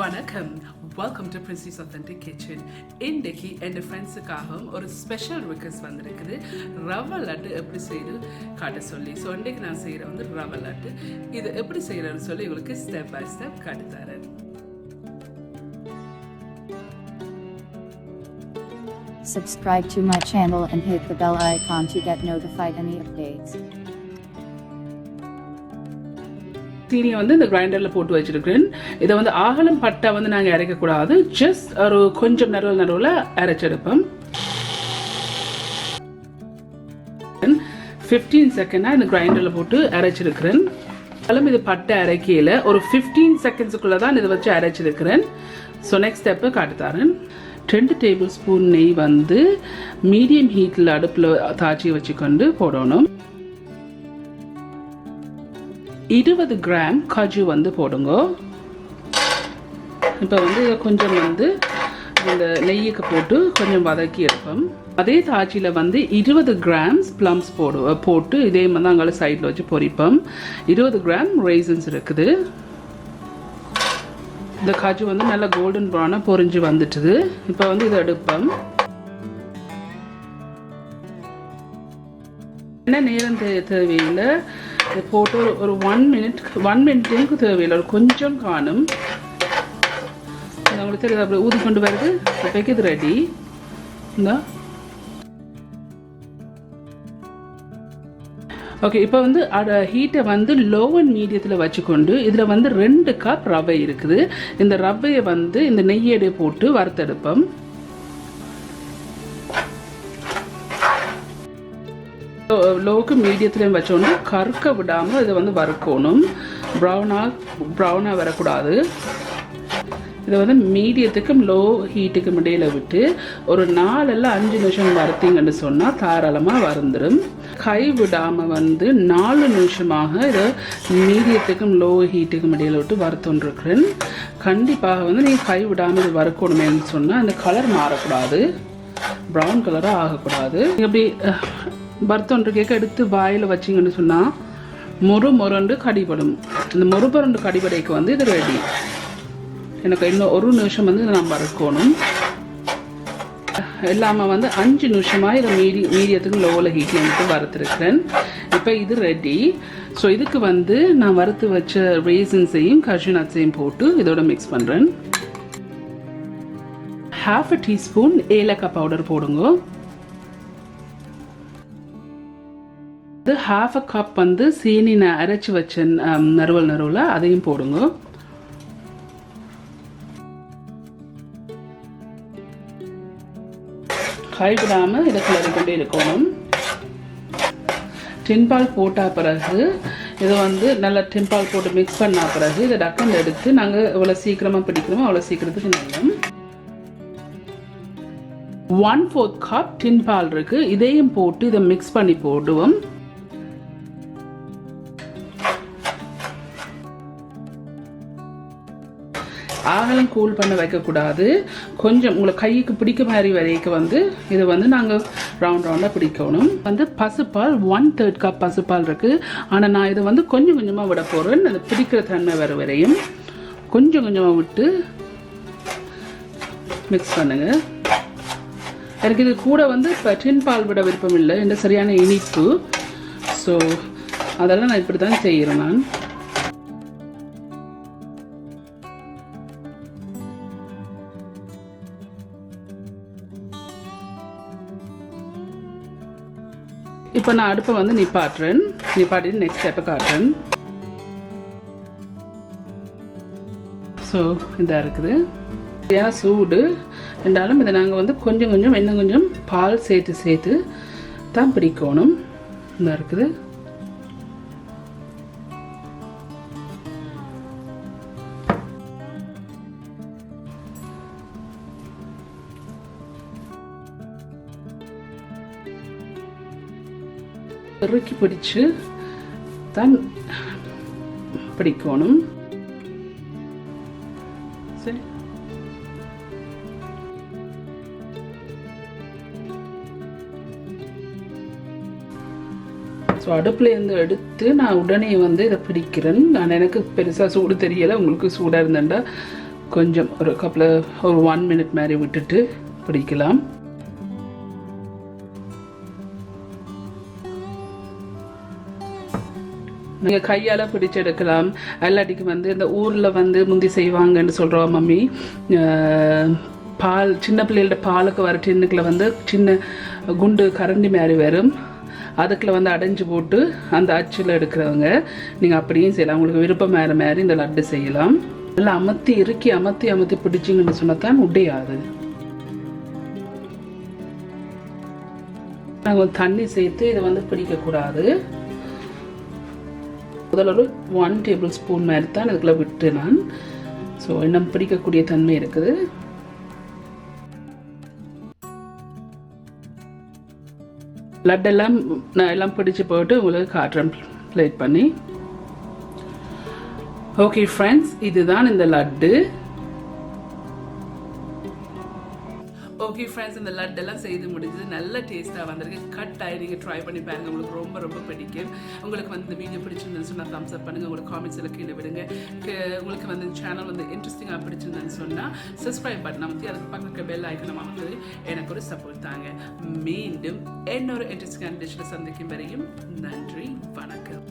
வணக்கம். Welcome to Princy's Authentic Kitchen. இன்னைக்கு என் ஃப்ரெண்ட்ஸுக்காகவும் ஒரு ஸ்பெஷல் ரிக்வெஸ்ட் வந்திருக்குது. ரவா லட்டு எப்படி செய்து காட்ட சொல்லி. ஸோ இன்றைக்கு நான் செய்கிற வந்து ரவா லட்டு. இது எப்படி செய்கிறேன்னு சொல்லி உங்களுக்கு ஸ்டெப் பை ஸ்டெப் காட்டுத்தரேன். Subscribe to my channel and hit the bell icon to get notified any updates. சீனியை வந்து இந்த கிரைண்டரில் போட்டு வச்சுருக்கிறேன். இதை வந்து ஆகலம் பட்டை வந்து நாங்கள் அரைக்கக்கூடாது. ஜஸ்ட் ஒரு கொஞ்சம் நடுவில் அரைச்செடுப்போம். 15 செகண்டாக இந்த கிரைண்டரில் போட்டு அரைச்சிருக்கிறேன். இது பட்டை அரைக்கையில் ஒரு 15 செகண்ட்ஸுக்குள்ளே தான் இதை வச்சு அரைச்சிருக்கிறேன். ஸோ நெக்ஸ்ட் ஸ்டெப்பு காட்டுத்தாரேன். 2 டேபிள் ஸ்பூன் நெய் வந்து மீடியம் ஹீட்டில் அடுப்பில் தாச்சி வச்சுக்கொண்டு போடணும். 20 கிராம் காஜு வந்து போடுங்க. இப்போ வந்து இதை கொஞ்சம் வந்து இந்த நெய்யுக்கு போட்டு கொஞ்சம் வதக்கி எடுப்போம். அதே தாச்சியில் வந்து 20 கிராம்ஸ் ப்ளம்ஸ் போட்டு இதே மாதிரி தான் அங்கே சைடில் வச்சு பொரிப்போம். 20 கிராம் ரேசன்ஸ் இருக்குது. இந்த காஜு வந்து நல்லா கோல்டன் ப்ரௌனாக பொரிஞ்சு வந்துட்டுது. இப்போ வந்து இதை எடுப்போம். என்ன நேரம் தேவையில்லை. இதை போட்டு ஒரு 1 மினிட்டுக்கு தேவையில்லை. ஒரு கொஞ்சம் காணும். உங்களுக்கு தெரியுது அப்படி ஊதி கொண்டு வருது. இப்போக்கு இது ரெடி. இந்த ஓகே, இப்போ வந்து ஹீட்டை வந்து லோ அண்ட் மீடியத்தில் வச்சுக்கொண்டு இதில் வந்து 2 கப் ரவை இருக்குது. இந்த ரவையை வந்து இந்த நெய்யடை போட்டு வறுத்தெடுப்போம். லோக்கு மீடியத்துலேயும் வச்சோன்னு கருக்க விடாமல் இதை வந்து வறுக்கணும். ப்ரௌனாக வரக்கூடாது. இதை வந்து மீடியத்துக்கும் லோ ஹீட்டுக்கும் இடையில விட்டு ஒரு 4-5 நிமிஷம் வறுத்தீங்கன்னு சொன்னால் தாராளமாக வறுந்துடும். கை விடாமல் வந்து 4 நிமிஷமாக இதை மீடியத்துக்கும் லோ ஹீட்டுக்கும் இடையில விட்டு வறுத்துருக்கிறேன். கண்டிப்பாக வந்து நீங்கள் கை விடாமல் இது வறுக்கணுமேன்னு சொன்னால் அந்த கலர் மாறக்கூடாது. ப்ரௌன் கலராக ஆகக்கூடாது. இப்படி வறுத்தொன்று கேட்க எடுத்து வாயில் வச்சிங்கன்னு சொன்னால் மொரண்டு கடிபடும். இந்த மொரண்டு கடிபடைக்கு வந்து இது ரெடி. எனக்கு இன்னும் 1 நிமிஷம் வந்து இதை நான் வறுக்கணும். எல்லாமே வந்து 5 நிமிஷமாக இதை மீடியத்துக்கு லோவில் ஹீட்டில் வந்து வறுத்துருக்கிறேன். இப்போ இது ரெடி. ஸோ இதுக்கு வந்து நான் வறுத்து வச்ச ரேசன்ஸையும் cashew நட்ஸையும் போட்டு இதோட மிக்ஸ் பண்ணுறேன். 1/2 டீஸ்பூன் ஏலக்காய் பவுடர் போடுங்க. 1/2 கப் வந்து சீனி நான் அரைச்சி வச்ச நறுவல் அதையும் போடுங்க. கைவிடாமல் இதை கிளறிக்கொண்டே இருக்கணும். டின்பால் போட்ட பிறகு இதை வந்து நல்லா டின்பால் போட்டு மிக்ஸ் பண்ண பிறகு இதை டக்குன்னு எடுத்து நாங்கள் எவ்வளோ சீக்கிரமாக பிடிக்கிறோமோ அவ்வளோ சீக்கிரத்துக்கு நல்லோம். 1/4 கப் டின்பால் இருக்கு. இதையும் போட்டு இதை மிக்ஸ் பண்ணி போடுவோம். ஆகலம் கூல் பண்ண வைக்கக்கூடாது. கொஞ்சம் உங்களை கைக்கு பிடிக்க மாதிரி வரைக்கும் வந்து இது வந்து நாங்கள் ரவுண்டாக பிடிக்கணும். வந்து பசுப்பால் 1/3 கப் பசுப்பால் இருக்குது. ஆனால் நான் இதை வந்து கொஞ்சம் கொஞ்சமாக விட போகிறேன். அது பிடிக்கிற தன்மை வர வரையும் கொஞ்சம் கொஞ்சமாக விட்டு மிக்ஸ் பண்ணுங்க. எனக்கு இது கூட வந்து இப்போ டின்பால் விட விருப்பம் இல்லை. இந்த சரியான இனிப்பு. ஸோ அதெல்லாம் நான் இப்படி தான் செய்கிறேன். நான் இப்போ நான் அடுப்பை வந்து நிப்பாட்டிட்டு நெக்ஸ்ட் ஸ்டெப்பை காட்டுறேன். ஸோ இதாக இருக்குது. சரியான சூடு என்றாலும் இதை நாங்கள் வந்து கொஞ்சம் இன்னும் கொஞ்சம் பால் சேர்த்து தான் பிடிக்கணும். இதாக இருக்குது. இறுக்கி பிடிச்சு தான் பிடிக்கணும். சரி, ஸோ அடுப்புலேருந்து எடுத்து நான் உடனே வந்து இதை பிடிக்கிறேன். நான் எனக்கு பெருசாக சூடு தெரியலை. உங்களுக்கு சூடாக இருந்தேன்டா கொஞ்சம் ஒரு ஒரு 1 minute மாதிரி விட்டுட்டு பிடிக்கலாம். நீங்கள் கையால் பிடிச்செடுக்கலாம். எல்லாட்டிக்கு வந்து இந்த ஊரில் வந்து முந்தி செய்வாங்கன்னு சொல்கிறோம் மம்மி. பால் சின்ன பிள்ளைகளோட பாலுக்கு வர டின்னுக்குள்ள வந்து சின்ன குண்டு கரண்டி மாதிரி வரும். அதுக்குள்ள வந்து அடைஞ்சு போட்டு அந்த அச்சில் எடுக்கிறவங்க நீங்கள் அப்படியும் செய்யலாம். உங்களுக்கு விருப்பம் மேலே மாதிரி இந்த லட்டு செய்யலாம். நல்லா அமர்த்தி பிடிச்சிங்கன்னு சொன்னால் தான் உடையாது. நாங்கள் தண்ணி சேர்த்து இதை வந்து பிடிக்கக்கூடாது. முதல்ல ஒரு 1 tablespoon மாதிரி தான் இதுக்குள்ள விட்டு நான். ஸோ இன்னும் பிடிக்கக்கூடிய தன்மை இருக்குது. லட்டெல்லாம் நான் எல்லாம் பிடிச்சு போட்டு உங்களுக்கு காட்டுறேன் பிளேட் பண்ணி. ஓகே ஃப்ரெண்ட்ஸ், இதுதான் இந்த லட்டு. ஓகே ஃப்ரெண்ட்ஸ், இந்த லட்டெல்லாம் செய்து முடிஞ்சது. நல்ல டேஸ்ட்டாக வந்திருக்கு. கட்டாயி நீங்கள் ட்ரை பண்ணி பாருங்கள். உங்களுக்கு ரொம்ப ரொம்ப பிடிக்கும். உங்களுக்கு வந்து இந்த வீடியோ பிடிச்சிருந்தேன்னு சொன்னால் தம்ஸ் அப் பண்ணுங்கள். உங்களுக்கு காமெண்ட்ஸ் எல்லாம் கீழே விடுங்க. உங்களுக்கு வந்து இந்த சேனல் வந்து இன்ட்ரெஸ்டிங்காக பிடிச்சிருந்தேன்னு சொன்னால் சப்ஸ்கிரைப் பட்டன் அமைத்து அதுக்கு பக்கத்தில் பெல் ஐக்கனை அமைத்து எனக்கு ஒரு சப்போர்ட் தாங்க. மீண்டும் இன்னொரு இன்ட்ரெஸ்டிங்கான டிஷ்ஷில் சந்திக்கும் வரையும் நன்றி, வணக்கம்.